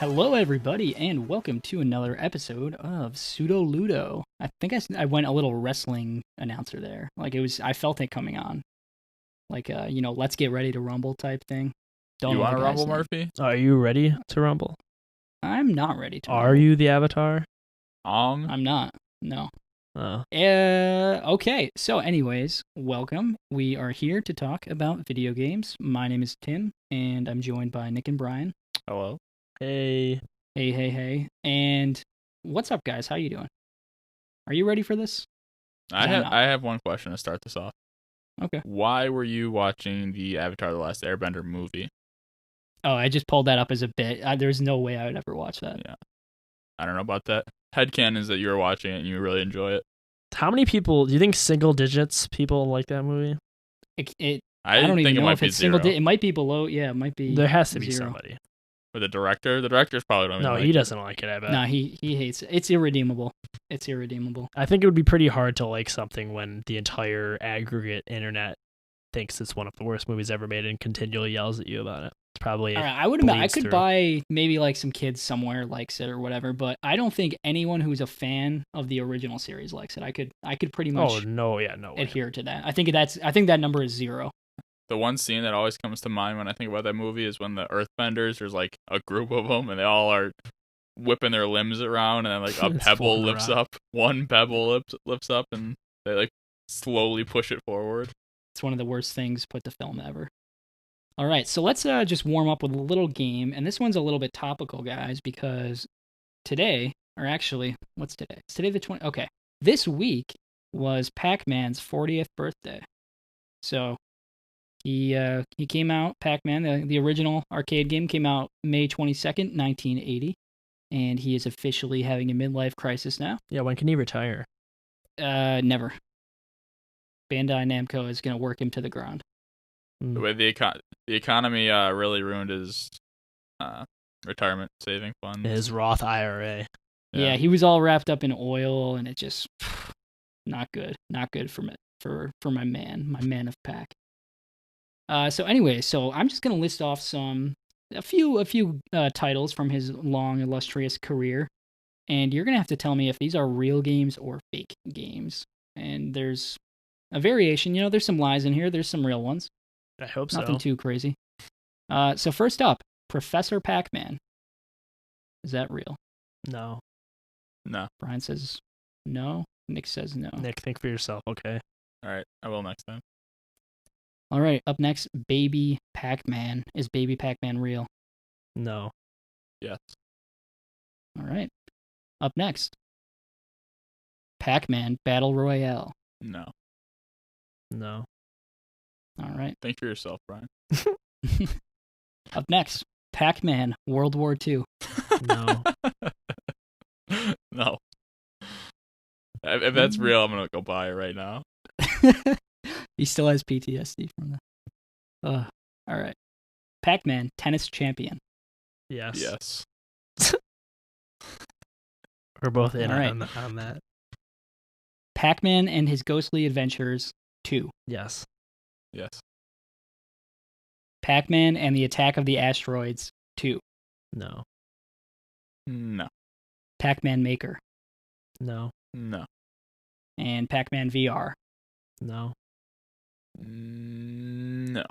Hello, everybody, and welcome to another episode of Pseudo Ludo. I think I went a little wrestling announcer there. I felt it coming on. Let's get ready to rumble type thing. You want to rumble, Murphy? Are you ready to rumble? I'm not ready to Are rumble. you the avatar? I'm not. No. Oh. Okay, so anyways, welcome. We are here to talk about video games. My name is Tim, and I'm joined by Nick and Brian. Hello. Hey. Hey. And what's up, guys? How you doing? Are you ready for this? I have one question to start this off. Okay. Why were you watching the Avatar: The Last Airbender movie? Oh, I just pulled that up as a bit. There's no way I would ever watch that. Yeah. I don't know about that. Headcanon is that you were watching it and you really enjoy it. How many people, do you think single digits people like that movie? I don't even know if it's zero. It might be below. Yeah, it might be. There has to be zero. somebody. For the director's probably don't even No, like he it. doesn't like it, I bet. No, he hates it. It's irredeemable. I think it would be pretty hard to like something when the entire aggregate internet thinks it's one of the worst movies ever made and continually yells at you about it. It's probably. All right, I could through. buy maybe like some kids somewhere likes it or whatever, but I don't think anyone who's a fan of the original series likes it. I could pretty much. Oh no, yeah, no way. Adhere to that. I think that number is 0. The one scene that always comes to mind when I think about that movie is when the Earthbenders, there's like a group of them and they all are whipping their limbs around and then like a pebble lifts up. One pebble lifts up and they like slowly push it forward. It's one of the worst things put to film ever. All right, so let's just warm up with a little game, and this one's a little bit topical, guys, because today, or actually, what's today? It's today the 20th. Okay, this week was Pac-Man's 40th birthday. So he came out, Pac-Man, the original arcade game came out May 22nd, 1980, and he is officially having a midlife crisis now. Yeah, when can he retire? Never. Bandai Namco is going to work him to the ground. The way the economy really ruined his retirement saving fund. His Roth IRA. Yeah, he was all wrapped up in oil, and it just not good. Not good for my man of Pac. So anyway, I'm just gonna list off a few titles from his long illustrious career, and you're gonna have to tell me if these are real games or fake games. And there's a variation. You know, there's some lies in here. There's some real ones. I hope so. Nothing too crazy. So first up, Professor Pac-Man. Is that real? No. No. Brian says no. Nick says no. Nick, think for yourself, okay? All right, I will next time. All right, up next, Baby Pac-Man. Is Baby Pac-Man real? No. Yes. All right. Up next, Pac-Man Battle Royale. No. No. All right. Think for yourself, Brian. Up next, Pac-Man World War II. No. No. If that's real, I'm gonna go buy it right now. He still has PTSD from that. All right. Pac-Man Tennis Champion. Yes. Yes. We're both in All right. on that. Pac-Man and His Ghostly Adventures 2. Yes. Yes. Pac-Man and the Attack of the Asteroids 2. No. No. Pac-Man Maker. No. No. And Pac-Man VR. No. No.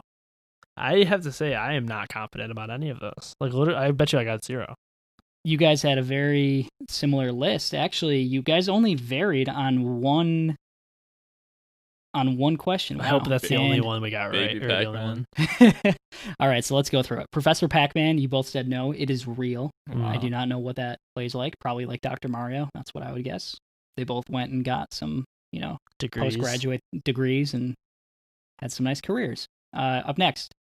I have to say, I am not confident about any of those. Like, literally, I bet you I got 0. You guys had a very similar list. Actually, you guys only varied on one question. I Wow. hope that's the only one we got right. Baby Or the only Pac-Man. one. All right, so let's go through it. Professor Pac-Man, you both said no. It is real. Wow. I do not know what that plays like. Probably like Dr. Mario. That's what I would guess. They both went and got some, Degrees. postgraduate degrees and had some nice careers. Up next,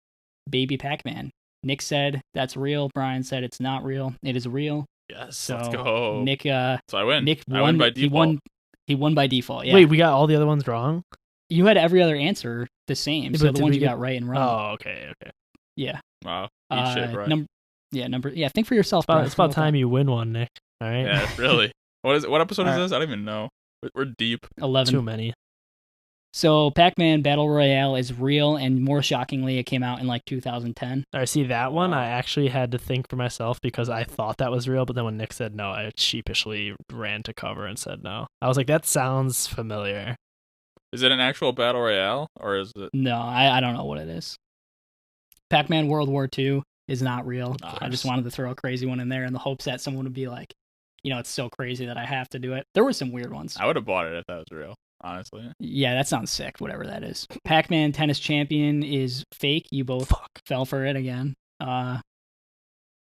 Baby Pac-Man. Nick said that's real. Brian said it's not real. It is real. Yes. So Let's go. Nick, So I win. Nick I won win by default. He won by default. Yeah. Wait, we got all the other ones wrong? You had every other answer the same. Yeah, So but the did ones we you get- got right and wrong. Oh, okay. Yeah. Wow. Eat shit, right? Think for yourself. Brian. It's about time you win one, Nick. All right? Yeah, really. What episode All is right. this? I don't even know. We're deep. 11. Too many. So Pac-Man Battle Royale is real, and more shockingly, it came out in like 2010. I see that one. I actually had to think for myself because I thought that was real, but then when Nick said no, I sheepishly ran to cover and said no. I was like, that sounds familiar. Is it an actual battle royale, or is it? No, I don't know what it is. Pac-Man World War II is not real. Nice. I just wanted to throw a crazy one in there in the hopes that someone would be like, it's so crazy that I have to do it. There were some weird ones. I would have bought it if that was real, honestly. Yeah, that sounds sick, whatever that is. Pac-Man Tennis Champion is fake. You both fell for it again. Yeah,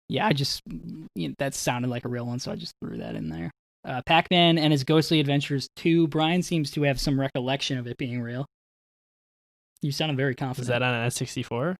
that sounded like a real one, so I just threw that in there. Pac-Man and his Ghostly Adventures 2. Brian seems to have some recollection of it being real. You sounded very confident. Is that on N64?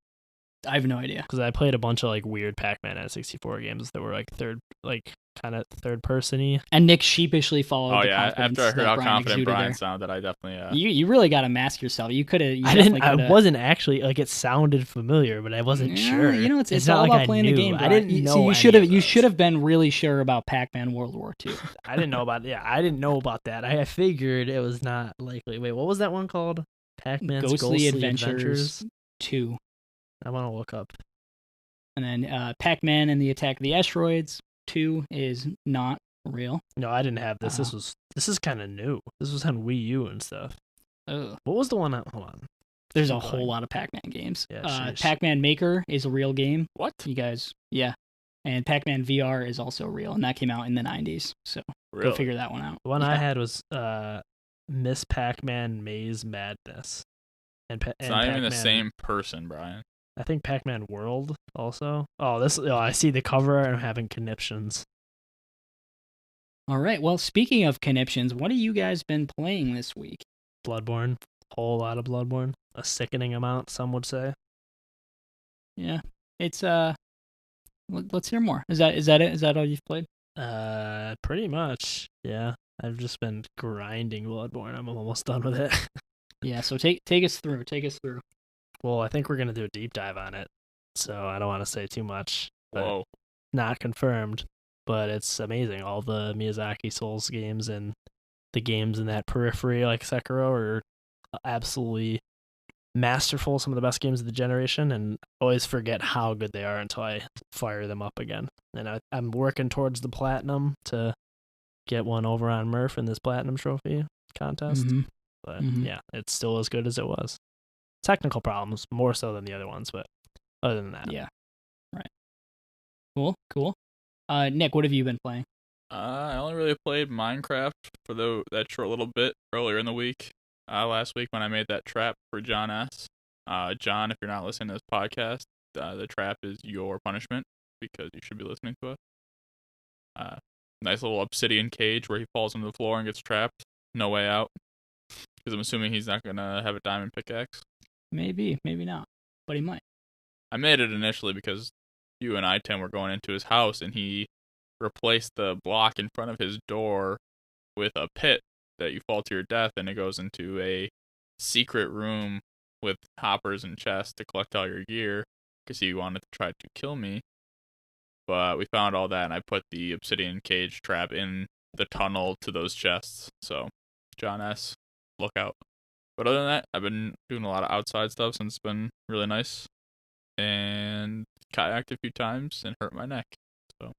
I have no idea. Because I played a bunch of like weird Pac-Man N64 games that were like kind of third person-y. And Nick sheepishly followed. Oh the yeah, after I heard how confident Brian there. sounded, I definitely. You really got to mask yourself. You could have. I wasn't actually like it sounded familiar, but I wasn't sure. It's all not about like playing the game. I didn't know. So you should have been really sure about Pac-Man World War II. I didn't know about. Yeah, I didn't know about that. I figured it was not likely. Wait, what was that one called? Pac-Man's Ghostly Adventures 2. I want to look up. And then Pac-Man and the Attack of the Asteroids 2 is not real. No, I didn't have this. This is kind of new. This was on Wii U and stuff. Oh. What was the one? Hold on. There's a whole lot of Pac-Man games. Yeah, Pac-Man Maker is a real game. What? You guys? Yeah. And Pac-Man VR is also real, and that came out in the 90s. So really? Go figure that one out. The one I had was Miss Pac-Man Maze Madness. It's not even the same person, Brian. I think Pac-Man World also. I see the cover and I'm having conniptions. All right. Well, speaking of conniptions, what have you guys been playing this week? Bloodborne. Whole lot of Bloodborne. A sickening amount, some would say. Yeah. It's let's hear more. Is that it? Is that all you've played? Pretty much. Yeah. I've just been grinding Bloodborne. I'm almost done with it. Yeah, so take us through. Take us through. Well, I think we're going to do a deep dive on it, so I don't want to say too much. Whoa. Not confirmed, but it's amazing. All the Miyazaki Souls games and the games in that periphery, like Sekiro, are absolutely masterful. Some of the best games of the generation, and I always forget how good they are until I fire them up again. And I'm working towards the platinum to get one over on Murph in this platinum trophy contest. Mm-hmm. But yeah, it's still as good as it was. Technical problems, more so than the other ones, but other than that. Yeah. Right. Cool. Nick, what have you been playing? I only really played Minecraft for that short little bit earlier in the week. Last week when I made that trap for John S. John, if you're not listening to this podcast, the trap is your punishment because you should be listening to it. Nice little obsidian cage where he falls into the floor and gets trapped. No way out. Because I'm assuming he's not going to have a diamond pickaxe. Maybe not. But he might. I made it initially because you and I-10 were going into his house and he replaced the block in front of his door with a pit that you fall to your death, and it goes into a secret room with hoppers and chests to collect all your gear because he wanted to try to kill me. But we found all that, and I put the obsidian cage trap in the tunnel to those chests. So, John S., look out. But other than that, I've been doing a lot of outside stuff since it's been really nice. And kayaked a few times and hurt my neck. So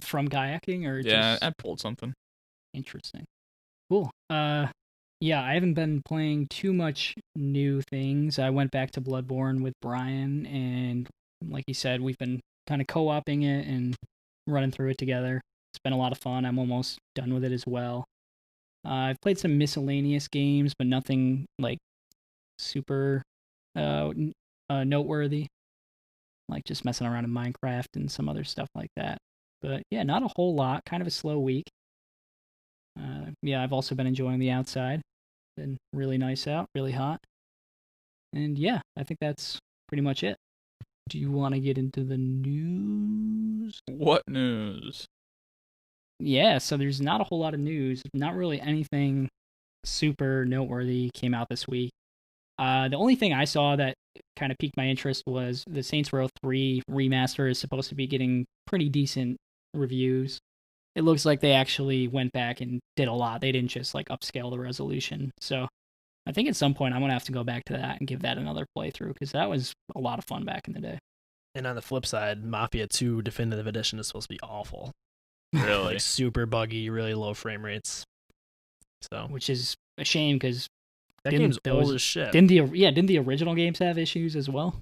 from kayaking or yeah, I pulled something. Interesting. Cool. Yeah, I haven't been playing too much new things. I went back to Bloodborne with Brian, and like he said, we've been kind of co-oping it and running through it together. It's been a lot of fun. I'm almost done with it as well. I've played some miscellaneous games, but nothing like super noteworthy. Like just messing around in Minecraft and some other stuff like that. But yeah, not a whole lot. Kind of a slow week. Yeah, I've also been enjoying the outside. Been really nice out, really hot. And yeah, I think that's pretty much it. Do you want to get into the news? What news? Yeah, so there's not a whole lot of news. Not really anything super noteworthy came out this week. The only thing I saw that kind of piqued my interest was the Saints Row 3 remaster is supposed to be getting pretty decent reviews. It looks like they actually went back and did a lot. They didn't just like upscale the resolution. So I think at some point I'm gonna have to go back to that and give that another playthrough because that was a lot of fun back in the day. And on the flip side, Mafia 2 Definitive Edition is supposed to be awful. Really? Like super buggy, really low frame rates. So Which is a shame because that didn't game's those- old as shit. didn't the original games have issues as well?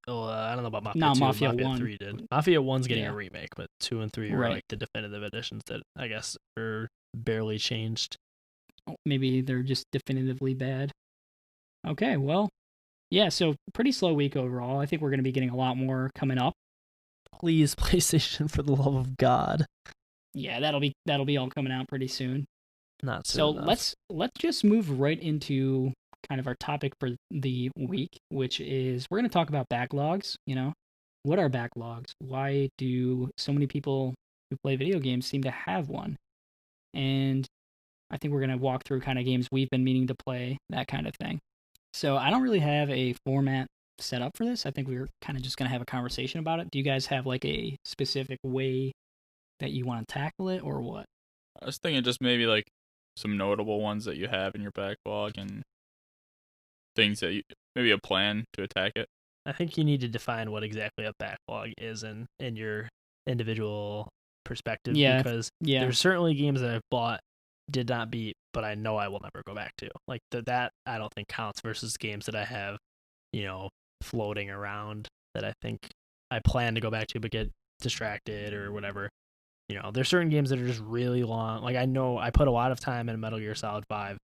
I don't know about Mafia Not 2. Mafia Mafia 1. 3 did. Mafia 1's getting Yeah. a remake, but 2 and 3 are Right. like the definitive editions that I guess are barely changed. Maybe they're just definitively bad. Okay, well, yeah, so pretty slow week overall. I think we're going to be getting a lot more coming up. Please, PlayStation, for the love of God. Yeah, that'll be all coming out pretty soon. Not soon So enough. let's just move right into kind of our topic for the week, which is we're going to talk about backlogs. What are backlogs? Why do so many people who play video games seem to have one? And I think we're going to walk through kind of games we've been meaning to play, that kind of thing. So I don't really have a format set up for this. I think we're kind of just going to have a conversation about it. Do you guys have like a specific way that you want to tackle it or what? I was thinking just maybe like some notable ones that you have in your backlog and things that maybe a plan to attack it. I think you need to define what exactly a backlog is in your individual perspective. Yeah, Because yeah. there's certainly games that I've bought, did not beat, but I know I will never go back to. Like that I don't think counts versus games that I have, floating around that I think I plan to go back to but get distracted or whatever. There's certain games that are just really long. Like I know I put a lot of time in Metal Gear Solid 5.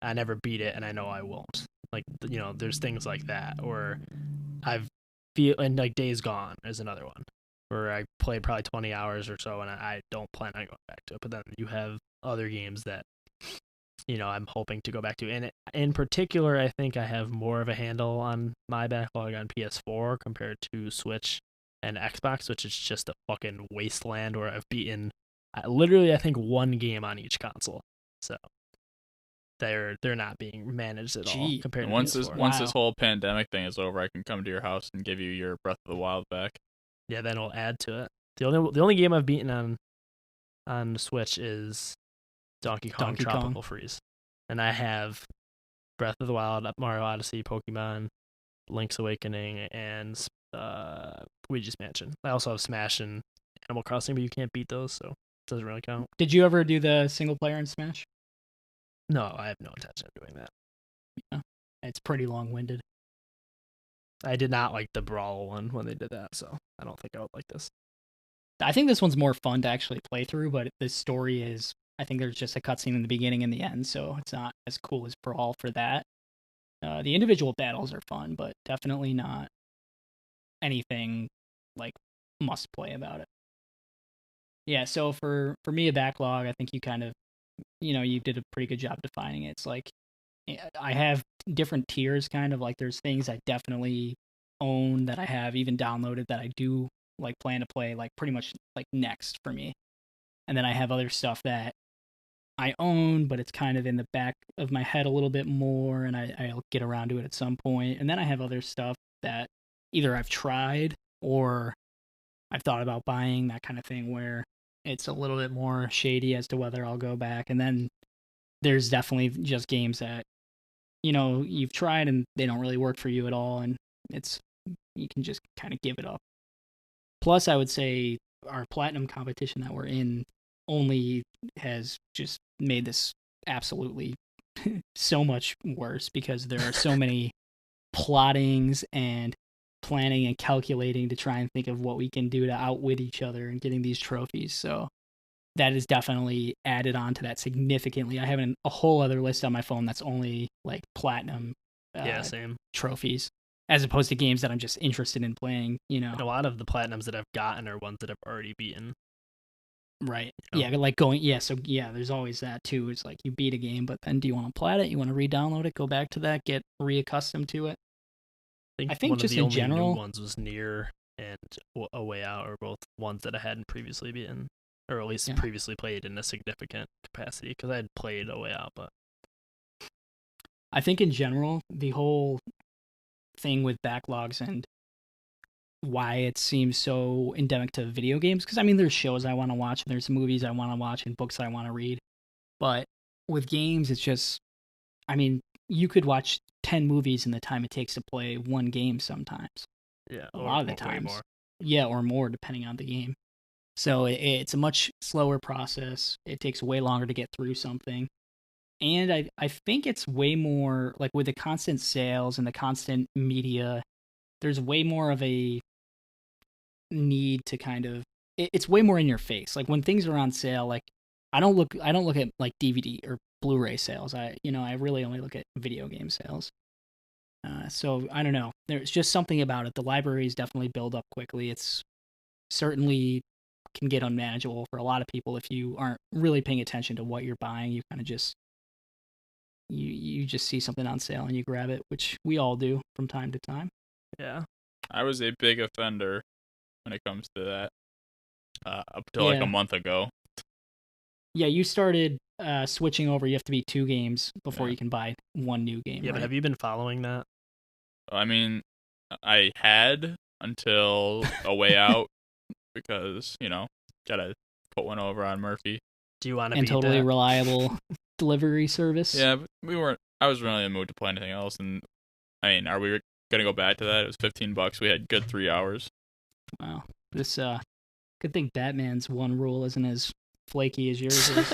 I never beat it and I know I won't. Like, there's things like that. Or and like Days Gone is another one where I played probably 20 hours or so and I don't plan on going back to it. But then you have other games that, I'm hoping to go back to. And in particular, I think I have more of a handle on my backlog on PS4 compared to Switch and Xbox, which is just a fucking wasteland where I've beaten literally, I think, one game on each console. So they're not being managed at all compared And to once PS4. once this whole pandemic thing is over, I can come to your house and give you your Breath of the Wild back. Yeah, then we'll add to it. The only game I've beaten on the Switch is Donkey Kong Tropical Freeze. And I have Breath of the Wild, Mario Odyssey, Pokemon, Link's Awakening, and Luigi's Mansion. I also have Smash and Animal Crossing, but you can't beat those, so it doesn't really count. Did you ever do the single player in Smash? No, I have no intention of doing that. Yeah, it's pretty long-winded. I did not like the Brawl one when they did that, so I don't think I would like this. I think this one's more fun to actually play through, but the story is, I think there's just a cutscene in the beginning and the end, so it's not as cool as Brawl for that. The individual battles are fun, but definitely not anything like must play about it. Yeah, so for me, a backlog, I think you kind of, you did a pretty good job defining it. It's like I have different tiers, kind of like there's things I definitely own that I have even downloaded that I do like plan to play like pretty much like next for me. And then I have other stuff that I own, but it's kind of in the back of my head a little bit more, and I'll get around to it at some point. And then I have other stuff that either I've tried or I've thought about buying, that kind of thing, where it's a little bit more shady as to whether I'll go back. And then there's definitely just games that, you've tried and they don't really work for you at all, and you can just kind of give it up. Plus, I would say our platinum competition that we're in only has just made this absolutely so much worse because there are so many plottings and planning and calculating to try and think of what we can do to outwit each other and getting these trophies. So that is definitely added on to that significantly. I have a whole other list on my phone that's only like platinum Same. trophies, as opposed to games that I'm just interested in playing, And a lot of the platinums that I've gotten are ones that I've already beaten. Right. Yeah, like there's always that too. It's like you beat a game, but then do you want to plat it? You want to re-download it, go back to that, get reaccustomed to it? I think one just of the in only general new ones was Nier and A Way Out are both ones that I hadn't previously beaten, or at least previously played in a significant capacity, because I had played A Way Out, but I think in general, the whole thing with backlogs and why it seems so endemic to video games, because I mean there's shows I want to watch and there's movies I want to watch and books I want to read, but with games it's just, I mean, you could watch 10 movies in the time it takes to play one game sometimes. Yeah, A lot of the times. Yeah, or more depending on the game. So it's a much slower process. It takes way longer to get through something. And I think it's way more, like with the constant sales and the constant media, there's way more of a need to kind of, it's way more in your face. Like when things are on sale, like I don't look at like DVD or Blu-ray sales. I really only look at video game sales. So I don't know. There's just something about it. The libraries definitely build up quickly. It's certainly can get unmanageable for a lot of people if you aren't really paying attention to what you're buying. You kind of just you just see something on sale and you grab it, which we all do from time to time. Yeah. I was a big offender when it comes to that up till like a month ago. Yeah, you started switching over. You have to beat 2 games before you can buy one new game. Yeah, right? but have you been following that? I mean, I had until A Way Out because, gotta put one over on Murphy. Do you want to and beat totally that? reliable delivery service? Yeah, but I wasn't really in the mood to play anything else. And I mean, are we gonna go back to that? It was $15. We had good 3 hours. Wow. This good thing Batman's one rule isn't as flaky as yours is.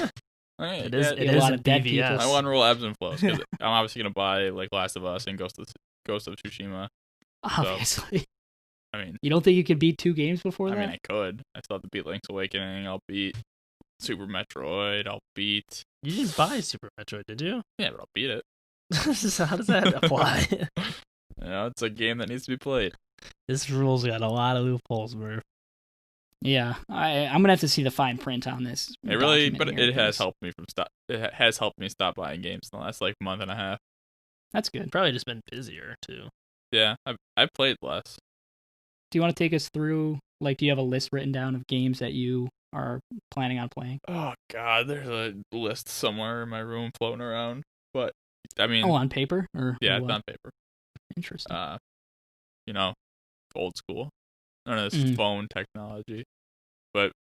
It is a lot of dead BVS. people. My one rule ebbs and flows because I'm obviously gonna buy like Last of Us and Ghost of Tsushima. Obviously. I mean, you don't think you could beat 2 games before that? I mean, I could. I still have to beat Link's Awakening. I'll beat Super Metroid. I'll beat. You didn't buy Super Metroid, did you? Yeah, but I'll beat it. So how does that apply? It's a game that needs to be played. This rule's got a lot of loopholes, Murph. Yeah, I'm gonna have to see the fine print on this. It really, but document here, it has 'cause helped me from stop. It has helped me stop buying games in the last like month and a half. That's good. Probably just been busier too. Yeah, I played less. Do you want to take us through? Like, do you have a list written down of games that you are planning on playing? Oh God, there's a list somewhere in my room floating around. But I mean, on paper or yeah, or it's what? on paper. Interesting. Old school. None of this phone technology. But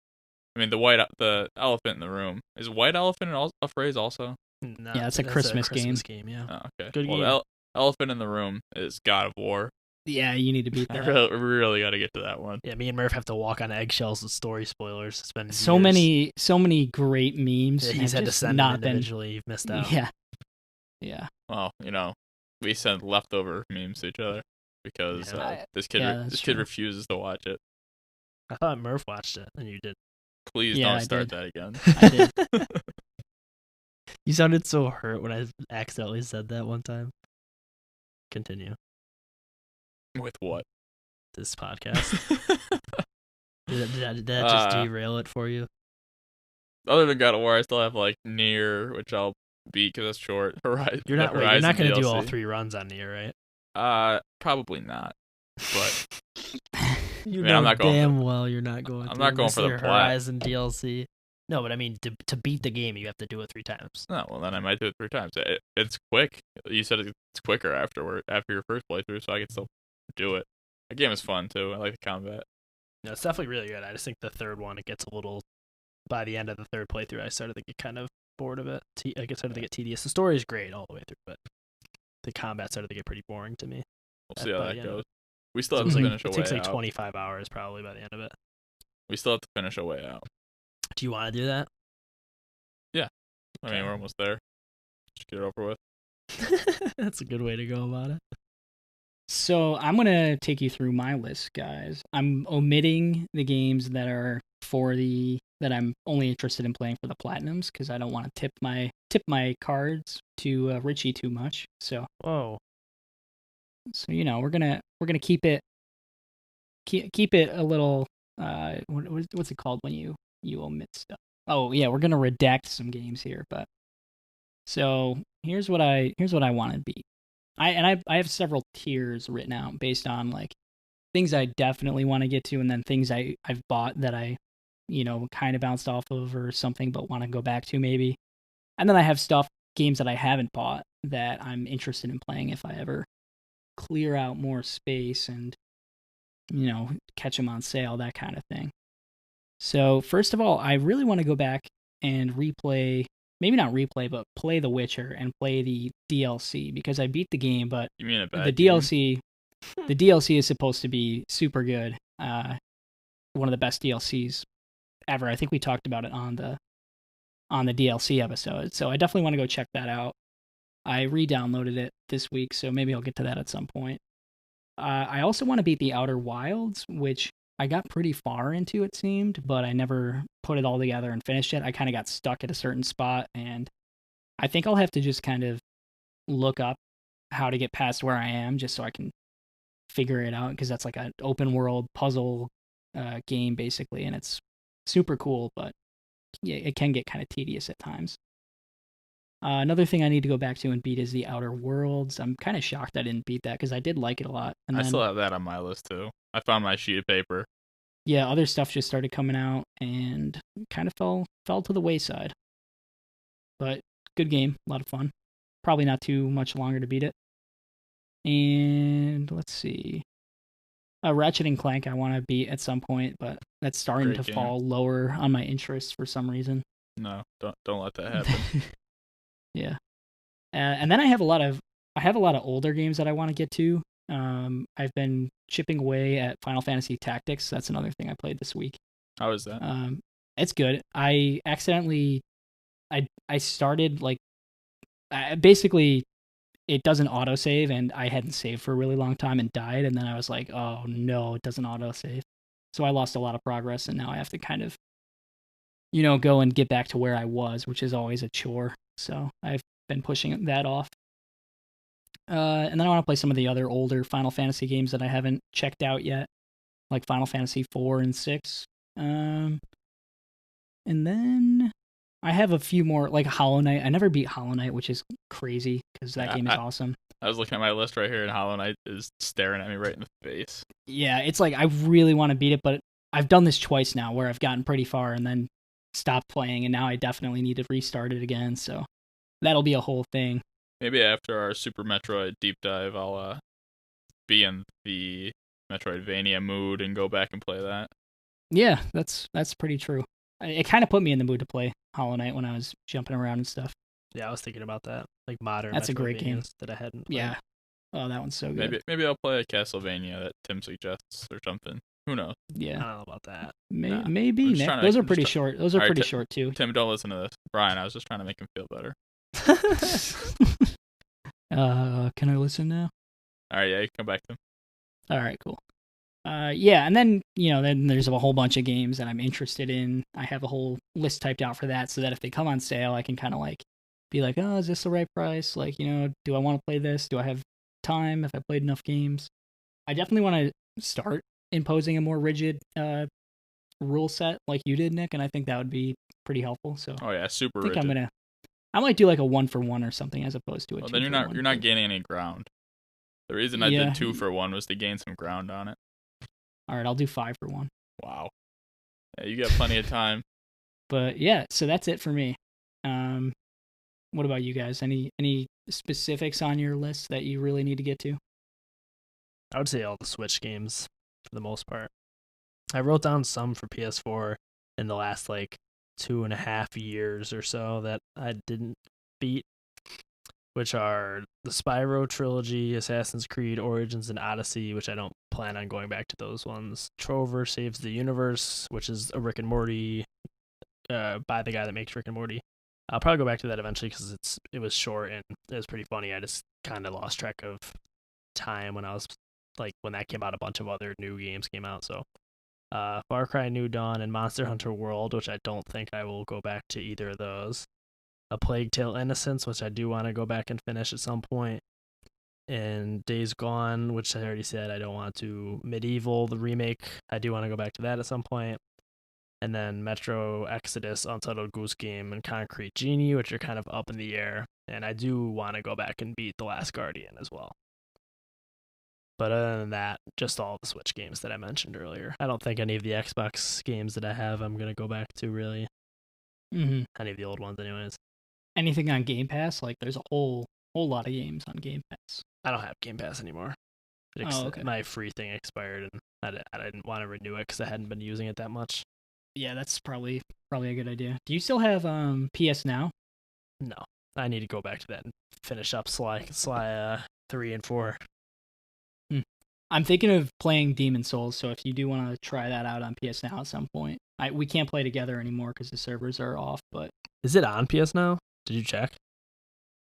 I mean, the elephant in the room is white elephant a phrase also. No, Yeah, it's a Christmas game. Yeah. Oh, okay. Good game. The elephant in the room is God of War. Yeah, you need to beat I that. really got to get to that one. Yeah, me and Murph have to walk on eggshells with story spoilers. It's been so years. many great memes. Yeah, he's had to just send not them individually. You've missed out. Yeah. Well, we send leftover memes to each other because this kid true. refuses to watch it. I thought Murph watched it, and you did. Please Yeah, don't I start did. that again. I did. You sounded so hurt when I accidentally said that one time. Continue. With what? This podcast. Did that just derail it for you? Other than God of War, I still have like Nier, which I'll beat because it's short. Horizon. You're not going to do all DLC. 3 runs on Nier, right? Probably not. But You I mean, know I'm not going damn well you're not going. I'm to, not going unless for the you're plat. Horizon DLC. No, but I mean, to beat the game, you have to do it 3 times. no, well then I might do it 3 times. It's quick. You said it's quicker after your first playthrough, so I can still do it. The game is fun too. I like the combat. No, it's definitely really good. I just think the third one, it gets a little. By the end of the third playthrough, I started to get kind of bored of it. I started to get tedious. The story is great all the way through, but the combat started to get pretty boring to me. We'll see how that goes. We So still have to finish it A Way takes like Out. 25 hours probably by the end of it. We still have to finish A Way Out. Do you want to do that? I mean, we're almost there. Just get it over with. That's a good way to go about it. So I'm gonna take you through my list, guys. I'm omitting the games that are that I'm only interested in playing for the platinums because I don't want to tip my cards to Richie too much. So Whoa. we're gonna keep it a little what's it called when you omit stuff? Oh yeah, we're gonna redact some games here, but so here's what I want to beat. I have several tiers written out based on like things I definitely want to get to, and then things I've bought that I kind of bounced off of or something, but want to go back to maybe. And then I have games that I haven't bought that I'm interested in playing if I ever clear out more space and catch them on sale, that kind of thing. So first of all, I really want to go back and replay maybe not replay, but play The Witcher and play the DLC because I beat the game, but You mean a bad the game? DLC, the DLC is supposed to be super good. One of the best DLCs ever. I think we talked about it on the DLC episode, so I definitely want to go check that out. I re-downloaded it this week, so maybe I'll get to that at some point. I also want to beat the Outer Wilds, which I got pretty far into, it seemed, but I never put it all together and finished it. I kind of got stuck at a certain spot, and I think I'll have to just kind of look up how to get past where I am just so I can figure it out, because that's like an open world puzzle game, basically, and it's super cool, but yeah, it can get kind of tedious at times. Another thing I need to go back to and beat is the Outer Worlds. I'm kind of shocked I didn't beat that because I did like it a lot. And I then, still have that on my list too. I found my sheet of paper. yeah, other stuff just started coming out and kind of fell to the wayside. But good game, a lot of fun. Probably not too much longer to beat it. And let's see. Ratchet and Clank I want to beat at some point, but that's starting Great to game. fall lower on my interest for some reason. No, don't let that happen. Yeah. And then I have a lot of older games that I want to get to. I've been chipping away at Final Fantasy Tactics. That's another thing I played this week. How is that? It's good. I accidentally, I started like, basically, it doesn't autosave, and I hadn't saved for a really long time and died, and then I was like, oh no, it doesn't autosave. So I lost a lot of progress, and now I have to kind of, go and get back to where I was, which is always a chore. So I've been pushing that off. And then I want to play some of the other older Final Fantasy games that I haven't checked out yet, like Final Fantasy 4 and 6. And then I have a few more, like Hollow Knight. I never beat Hollow Knight, which is crazy because that game is awesome. I was looking at my list right here, and Hollow Knight is staring at me right in the face. Yeah, it's like I really want to beat it, but I've done this twice now where I've gotten pretty far and then stopped playing, and now I definitely need to restart it again. So that'll be a whole thing. Maybe after our Super Metroid deep dive, I'll be in the Metroidvania mood and go back and play that. Yeah, that's pretty true. It kind of put me in the mood to play Hollow Knight when I was jumping around and stuff. Yeah, I was thinking about that. Like modern. That's a great game that I hadn't played. Yeah. Oh, that one's so good. Maybe I'll play a Castlevania that Tim suggests or something. Who knows? Yeah. I don't know about that. Maybe. Nick. Those are pretty short. Those are pretty short too. Tim, don't listen to this. Brian, I was just trying to make him feel better. Can I listen now? All right, yeah, you can come back to him. All right, cool. Yeah, and then, then there's a whole bunch of games that I'm interested in. I have a whole list typed out for that so that if they come on sale, I can kind of like be like, oh, is this the right price? Like, do I want to play this? Do I have time if I played enough games? I definitely want to start imposing a more rigid rule set like you did, Nick, and I think that would be pretty helpful. So oh yeah, super I think rigid. I might do like a 1-for-1 or something as opposed to a 2-for-1. Then you're not gaining any ground. The reason I did 2-for-1 was to gain some ground on it. All right, I'll do 5-for-1. Wow. Yeah, you got plenty of time. But yeah, so that's it for me. What about you guys? Any specifics on your list that you really need to get to? I would say all the Switch games for the most part. I wrote down some for PS4 in the last like 2.5 years or so that I didn't beat, which are the Spyro trilogy, Assassin's Creed Origins, and Odyssey, which I don't plan on going back to those ones. Trover Saves the Universe, which is a Rick and Morty by the guy that makes Rick and Morty. I'll probably go back to that eventually because it was short and it was pretty funny. I just kind of lost track of time when that came out. A bunch of other new games came out, so Far Cry New Dawn and Monster Hunter World, which I don't think I will go back to either of those. A Plague Tale Innocence, which I do want to go back and finish at some point. And Days Gone, which I already said I don't want to. Medieval, the remake, I do want to go back to that at some point. And then Metro Exodus, Untitled Goose Game, and Concrete Genie, which are kind of up in the air. And I do want to go back and beat The Last Guardian as well. But other than that, just all the Switch games that I mentioned earlier. I don't think any of the Xbox games that I have I'm going to go back to, really. Mm-hmm. Any of the old ones, anyways. Anything on Game Pass? Like, there's a whole lot of games on Game Pass. I don't have Game Pass anymore. Okay. My free thing expired, and I didn't want to renew it because I hadn't been using it that much. Yeah, that's probably a good idea. Do you still have PS Now? No, I need to go back to that and finish up Sly 3 and 4. I'm thinking of playing Demon Souls, so if you do want to try that out on PS Now at some point, we can't play together anymore because the servers are off. But is it on PS Now? Did you check?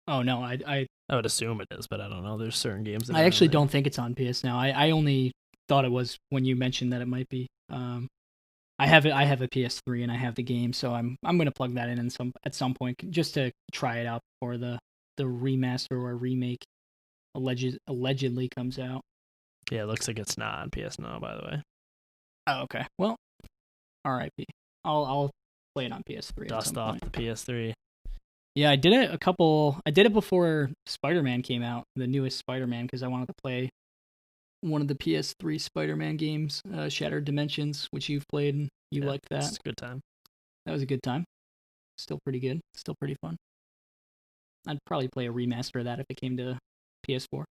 Oh no, I would assume it is, but I don't know. There's certain games that I actually don't think it's on PS Now. I only thought it was when you mentioned that it might be. I have a PS3 and I have the game, so I'm gonna plug that in at some point just to try it out before the remaster or remake allegedly comes out. Yeah, it looks like it's not on PS Now, by the way. Oh, okay. Well, R.I.P. I'll play it on PS3. Dust off the PS3. Yeah, I did it I did it before Spider-Man came out, the newest Spider-Man, because I wanted to play one of the PS3 Spider-Man games, Shattered Dimensions, which you've played and you liked that. It's a good time. That was a good time. Still pretty good. Still pretty fun. I'd probably play a remaster of that if it came to PS4.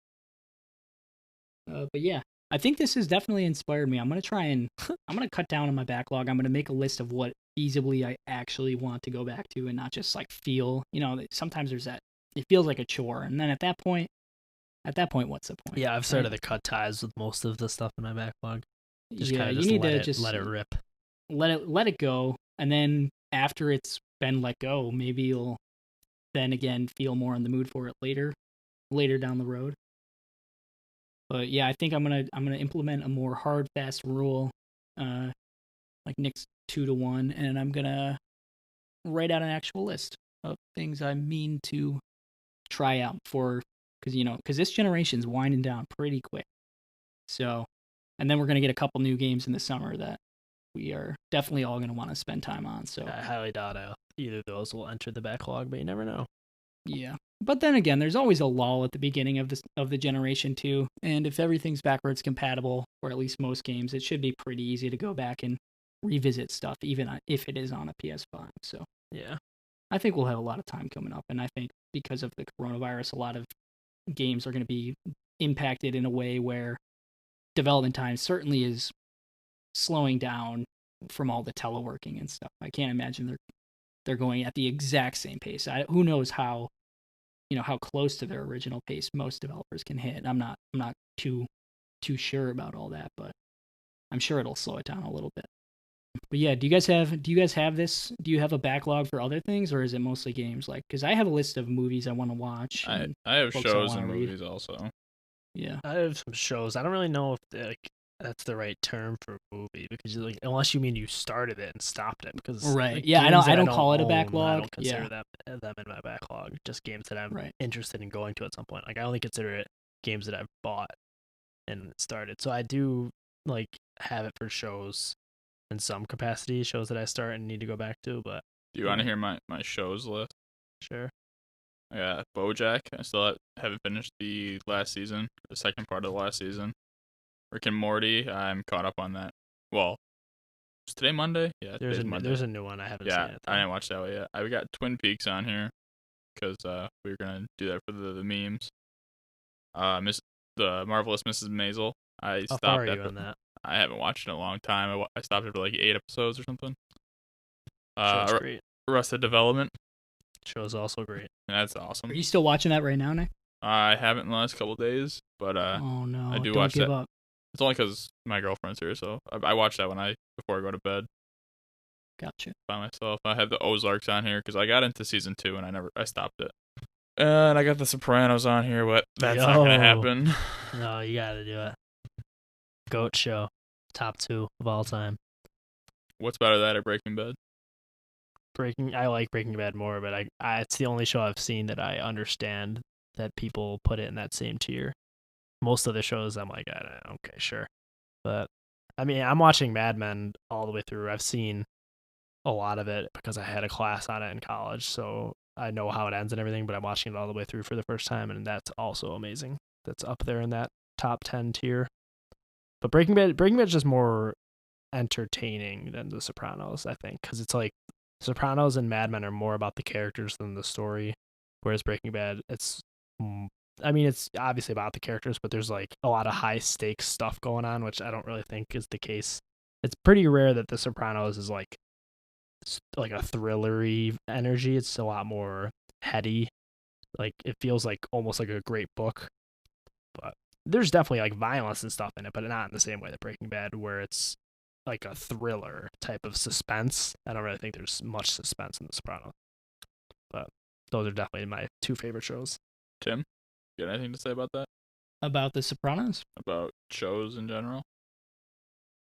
But yeah, I think this has definitely inspired me. I'm going to try and I'm going to cut down on my backlog. I'm going to make a list of what feasibly I actually want to go back to and not just like feel, sometimes there's that, it feels like a chore. And then at that point, what's the point? Yeah, I've started to cut ties with most of the stuff in my backlog. Just you need to let it rip. Let it go. And then after it's been let go, maybe you'll then again feel more in the mood for it later down the road. But yeah, I think I'm gonna implement a more hard, fast rule, like Nick's 2-1, and I'm gonna write out an actual list of things I mean to try out because this generation's winding down pretty quick. So, and then we're gonna get a couple new games in the summer that we are definitely all gonna want to spend time on. So I highly doubt either of those will enter the backlog, but you never know. Yeah. But then again, there's always a lull at the beginning of the generation too, and if everything's backwards compatible, or at least most games, it should be pretty easy to go back and revisit stuff, even if it is on a PS5. So yeah, I think we'll have a lot of time coming up, and I think because of the coronavirus, a lot of games are going to be impacted in a way where development time certainly is slowing down from all the teleworking and stuff. I can't imagine they're going at the exact same pace. Who knows how close to their original pace most developers can hit. I'm not too sure about all that, but I'm sure it'll slow it down a little bit. But yeah, do you guys have this? Do you have a backlog for other things, or is it mostly games? Like, because I have a list of movies I want to watch. I have shows and movies also. Yeah, I have some shows. I don't really know if that's the right term for a movie, because unless you mean you started it and stopped it, because right. Yeah, I don't call it a backlog. I don't consider them in my backlog. Just games that I'm interested in going to at some point. Like, I only consider it games that I've bought and started. So I do have it for shows in some capacity, shows that I start and need to go back to. But do you want to hear my shows list? Sure. I got BoJack. I still haven't finished the last season, the second part of the last season. Rick and Morty, I'm caught up on that. Well, is today Monday? Yeah, there's Monday. There's a new one I haven't seen it. I didn't watch that one yet. I got Twin Peaks on here because we were gonna do that for the memes. The Marvelous Mrs. Maisel. I stopped. How far are you on that? I haven't watched it in a long time. I stopped after 8 episodes or something. Show's great. Arrested Development. Show's also great. That's awesome. Are you still watching that right now, Nick? I haven't in the last couple days, but oh no, I do don't watch give that. Up. It's only because my girlfriend's here, so I watch that before I go to bed. Gotcha. By myself. I have the Ozarks on here because I got into season 2 and I stopped it. And I got the Sopranos on here, but that's not gonna happen. No, you gotta do it. GOAT show, top 2 of all time. What's better, that or Breaking Bad? I like Breaking Bad more, but it's the only show I've seen that I understand that people put it in that same tier. Most of the shows, I'm like, okay, sure. But, I mean, I'm watching Mad Men all the way through. I've seen a lot of it because I had a class on it in college, so I know how it ends and everything, but I'm watching it all the way through for the first time, and that's also amazing. That's up there in that top 10 tier. But Breaking Bad's just more entertaining than The Sopranos, I think, because it's like Sopranos and Mad Men are more about the characters than the story, whereas Breaking Bad, it's obviously about the characters, but there's a lot of high stakes stuff going on, which I don't really think is the case. It's pretty rare that The Sopranos is like a thrillery energy. It's a lot more heady. Like it feels like almost like a great book. But there's definitely like violence and stuff in it, but not in the same way that Breaking Bad, where it's like a thriller type of suspense. I don't really think there's much suspense in The Sopranos. But those are definitely my 2 favorite shows. Tim, you got anything to say about that? About The Sopranos? About shows in general?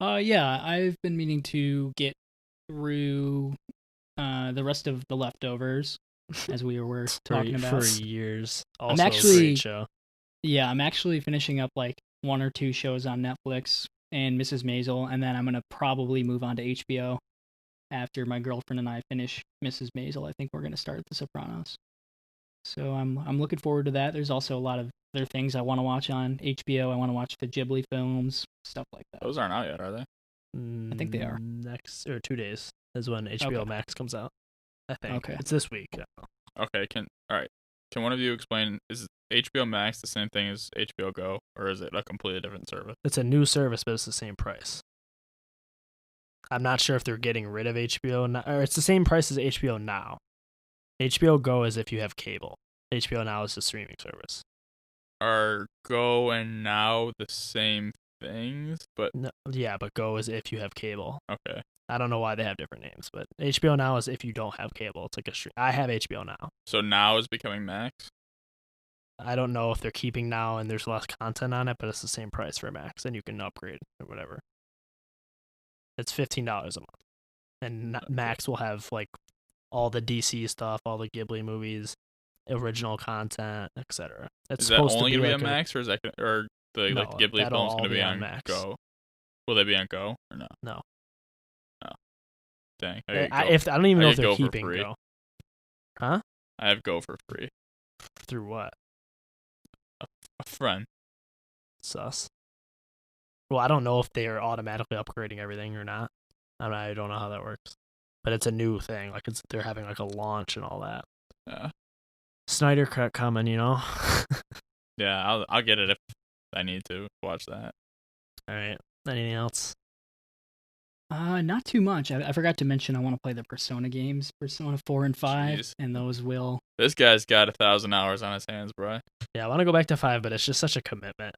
Yeah, I've been meaning to get through the rest of The Leftovers, as we were talking about. For years. Also I'm a actually, great show. Yeah, I'm actually finishing up like 1 or 2 shows on Netflix and Mrs. Maisel, and then I'm gonna probably move on to HBO after my girlfriend and I finish Mrs. Maisel. I think we're gonna start The Sopranos. So I'm looking forward to that. There's also a lot of other things I want to watch on HBO. I want to watch the Ghibli films, stuff like that. Those aren't out yet, are they? I think they are. Next or 2 days is when HBO Max comes out. I think. Okay. It's this week. Okay, can one of you explain, is HBO Max the same thing as HBO Go, or is it a completely different service? It's a new service, but it's the same price. I'm not sure if they're getting rid of HBO now, or it's the same price as HBO Now. HBO Go is if you have cable. HBO Now is the streaming service. Are Go and Now the same things? But No, yeah, but Go is if you have cable. okay. I don't know why they have different names, but HBO Now is if you don't have cable. It's like a stream. I have HBO Now. So Now is becoming Max? I don't know if they're keeping Now and there's less content on it, but it's the same price for Max, and you can upgrade or whatever. It's $15 a month, and Max will have like all the DC stuff, all the Ghibli movies, original content, etc. Is that only gonna be on Max, or is that or the No, like Ghibli that'll film's all gonna be on Max. Go? Will they be on Go or no? No. Oh, dang! I don't even know if they're Go for keeping free. Go. Huh? I have Go for free. Through what? A friend. Sus. Well, I don't know if they are automatically upgrading everything or not. I don't know how that works. But it's a new thing. Like they're having like a launch and all that. Yeah. Snyder Cut coming, you know. Yeah, I'll get it if I need to watch that. All right. Anything else? Not too much. I forgot to mention I want to play the Persona games, Persona 4 and 5, Jeez. and those will. This guy's got 1,000 hours on his hands, bro. Yeah, I want to go back to 5, but it's just such a commitment.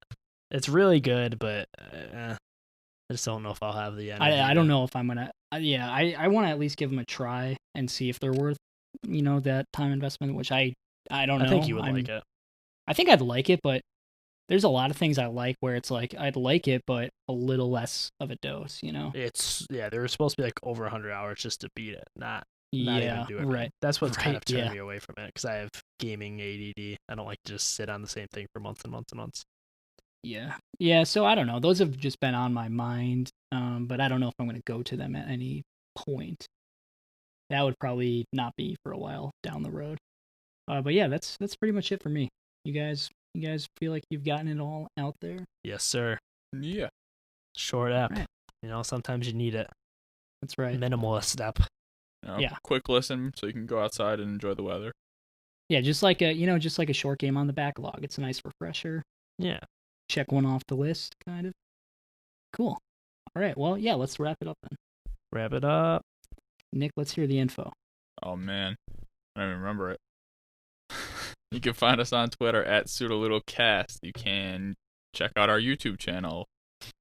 It's really good, but I just don't know if I'll have the energy. I don't know if I'm gonna. Yeah, I want to at least give them a try and see if they're worth, that time investment. Which I don't know. I think you would like it. I think I'd like it, but there's a lot of things I like where it's like I'd like it, but a little less of a dose. It's there's supposed to be like over 100 hours just to beat it, not Yeah, even do it. right. That's what's kind of turned yeah. me away from it because I have gaming ADD. I don't like to just sit on the same thing for months and months and months. Yeah. So I don't know. Those have just been on my mind, but I don't know if I'm going to go to them at any point. That would probably not be for a while down the road. But yeah, that's pretty much it for me. You guys feel like you've gotten it all out there? Yes, sir. Yeah. Short app. Right. Sometimes you need it. That's right. Minimalist step. Yeah. Quick listen so you can go outside and enjoy the weather. Yeah, just like a short game on the backlog. It's a nice refresher. Yeah. Check one off the list, kind of. Cool. All right. Well, yeah, let's wrap it up then. Wrap it up. Nick, let's hear the info. Oh, man. I don't even remember it. You can find us on Twitter at Pseudo Ludo Cast. You can check out our YouTube channel.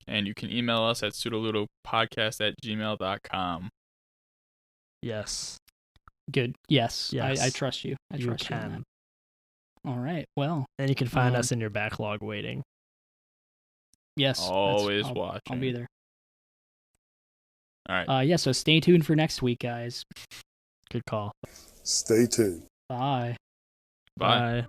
And you can email us at pseudoludopodcast@gmail.com. Yes. Good. Yes. Yes. I trust you. I You trust you on can. that. All right. Well. And you can find us in your backlog waiting. Yes. Always I'll watching. be there. All right. Yeah. So stay tuned for next week, guys. Good call. Stay tuned. Bye. Bye. Bye.